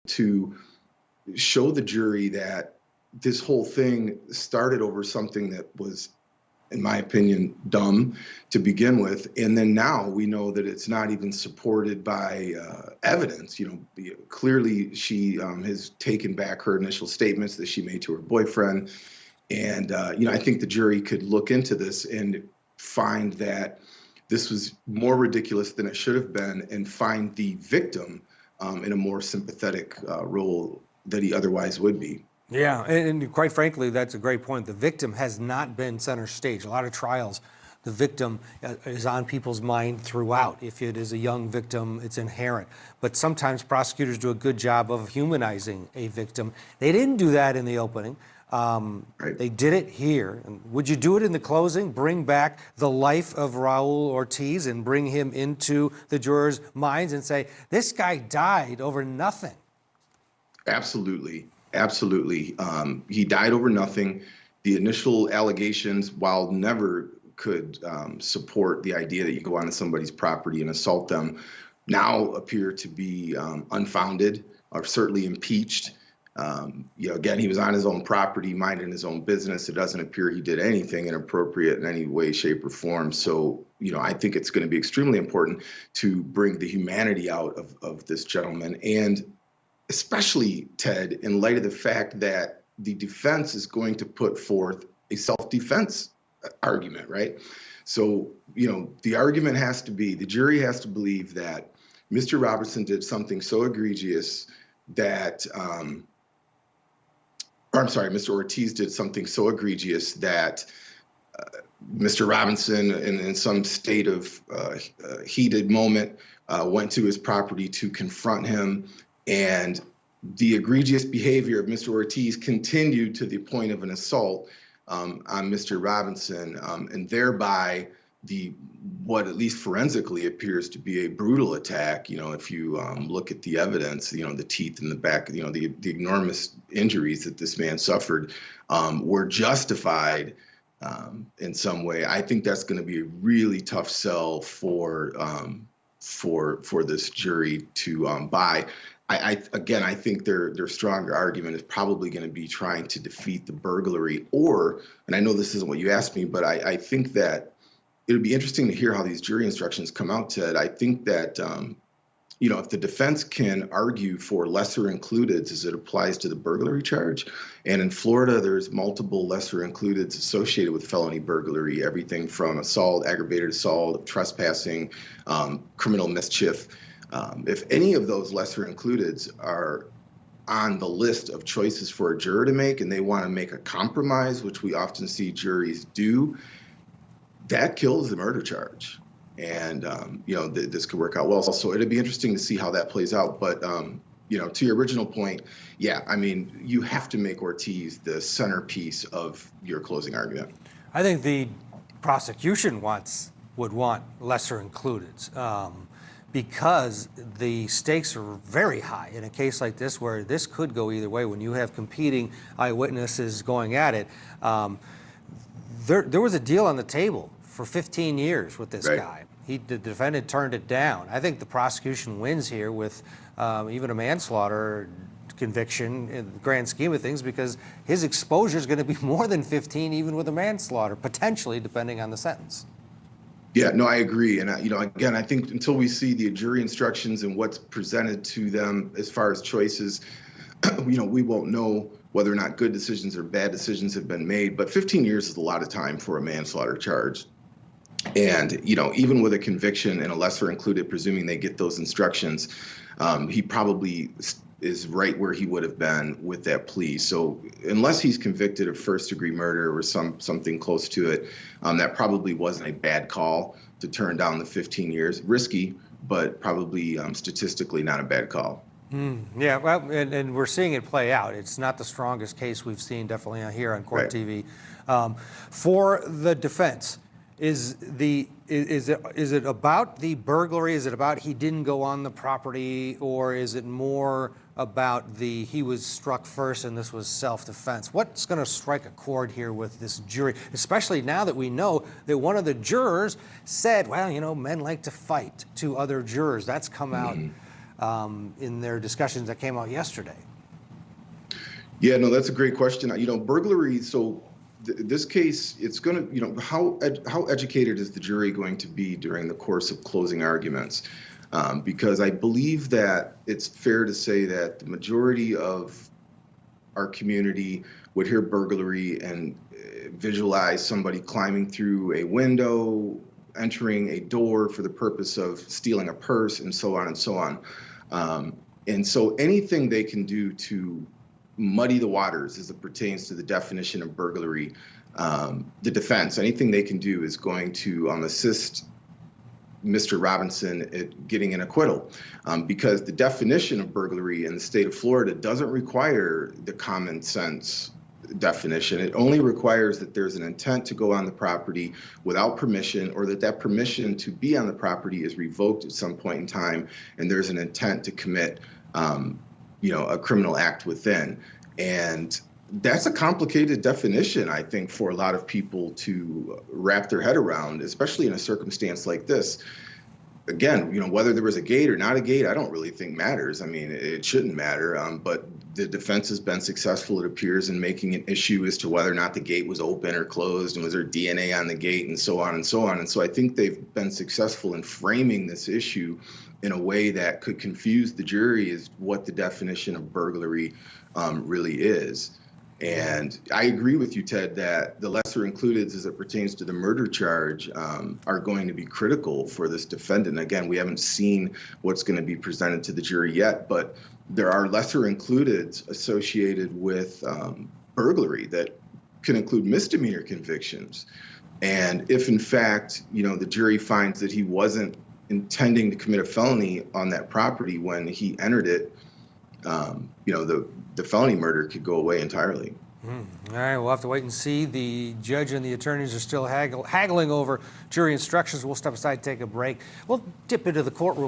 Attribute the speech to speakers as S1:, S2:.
S1: to show the jury that this whole thing started over something that was, in my opinion, dumb to begin with. And then now we know that it's not even supported by evidence. Clearly she has taken back her initial statements that she made to her boyfriend. And, I think the jury could look into this and find that this was more ridiculous than it should have been, and find the victim in a more sympathetic role that he otherwise would be.
S2: Yeah, and quite frankly, that's a great point. The victim has not been center stage. A lot of trials, the victim is on people's mind throughout. If it is a young victim, it's inherent. But sometimes prosecutors do a good job of humanizing a victim. They didn't do that in the opening.
S1: Right.
S2: They did it here. And would you do it in the closing? Bring back the life of Raul Ortiz and bring him into the jurors' minds and say, this guy died over nothing.
S1: Absolutely. Absolutely. He died over nothing. The initial allegations, while never could support the idea that you go onto somebody's property and assault them, now appear to be unfounded or certainly impeached. Again, he was on his own property, minding his own business. It doesn't appear he did anything inappropriate in any way, shape, or form. So, I think it's going to be extremely important to bring the humanity out of this gentleman, and especially, Ted, in light of the fact that the defense is going to put forth a self-defense argument, right? So, the argument has to be, the jury has to believe that Mr. Robertson did something so egregious that, Mr. Ortiz did something so egregious that Mr. Robinson, in some state of heated moment, went to his property to confront him. And the egregious behavior of Mr. Ortiz continued to the point of an assault on Mr. Robinson, and thereby what at least forensically appears to be a brutal attack. If you look at the evidence, the teeth in the back, the enormous injuries that this man suffered were justified in some way. I think that's going to be a really tough sell for this jury to buy. I think their stronger argument is probably going to be trying to defeat the burglary, and I know this isn't what you asked me, but I think that it would be interesting to hear how these jury instructions come out, Ted. I think that, if the defense can argue for lesser includeds as it applies to the burglary charge, and in Florida, there's multiple lesser includeds associated with felony burglary, everything from assault, aggravated assault, trespassing, criminal mischief. If any of those lesser includeds are on the list of choices for a juror to make, and they want to make a compromise, which we often see juries do, that kills the murder charge. And, this could work out well. So it'd be interesting to see how that plays out. But, to your original point, you have to make Ortiz the centerpiece of your closing argument.
S2: I think the prosecution would want lesser includeds. Because the stakes are very high in a case like this, where this could go either way. When you have competing eyewitnesses going at it, there was a deal on the table for 15 years with this guy. The defendant turned it down. I think the prosecution wins here with even a manslaughter conviction in the grand scheme of things, because his exposure is going to be more than 15, even with a manslaughter, potentially, depending on the sentence.
S1: Yeah, no, I agree. And, again, I think until we see the jury instructions and what's presented to them as far as choices, we won't know whether or not good decisions or bad decisions have been made. But 15 years is a lot of time for a manslaughter charge. And, even with a conviction and a lesser included, presuming they get those instructions, he probably is right where he would have been with that plea. So unless he's convicted of first-degree murder or something close to it, that probably wasn't a bad call to turn down the 15 years. Risky, but probably statistically not a bad call.
S2: Yeah, well, and we're seeing it play out. It's not the strongest case we've seen, definitely here on Court TV. For the defense, is it about the burglary? Is it about he didn't go on the property, or is it more about he was struck first and this was self-defense? What's going to strike a chord here with this jury, especially now that we know that one of the jurors said, well, men like to fight, to other jurors? That's come out in their discussions that came out yesterday?
S1: Yeah, no, that's a great question. Burglary. So this case, it's going to, how educated is the jury going to be during the course of closing arguments? Because I believe that it's fair to say that the majority of our community would hear burglary and visualize somebody climbing through a window, entering a door for the purpose of stealing a purse, and so on and so on. And so anything they can do to muddy the waters as it pertains to the definition of burglary, the defense, anything they can do is going to assist Mr. Robinson at getting an acquittal, because the definition of burglary in the state of Florida doesn't require the common sense definition. It only requires that there's an intent to go on the property without permission, or that permission to be on the property is revoked at some point in time, and there's an intent to commit a criminal act within. And that's a complicated definition, I think, for a lot of people to wrap their head around, especially in a circumstance like this. Again, whether there was a gate or not a gate, I don't really think matters. I mean, it shouldn't matter. But the defense has been successful, it appears, in making an issue as to whether or not the gate was open or closed, and was there DNA on the gate, and so on and so on. And so I think they've been successful in framing this issue in a way that could confuse the jury as what the definition of burglary really is. And I agree with you, Ted, that the lesser includeds as it pertains to the murder charge are going to be critical for this defendant. Again, we haven't seen what's going to be presented to the jury yet, but there are lesser includeds associated with burglary that can include misdemeanor convictions. And if, in fact, the jury finds that he wasn't intending to commit a felony on that property when he entered it, the felony murder could go away entirely.
S2: All right, we'll have to wait and see. The judge and the attorneys are still haggling over jury instructions. We'll step aside, take a break. We'll dip into the courtroom.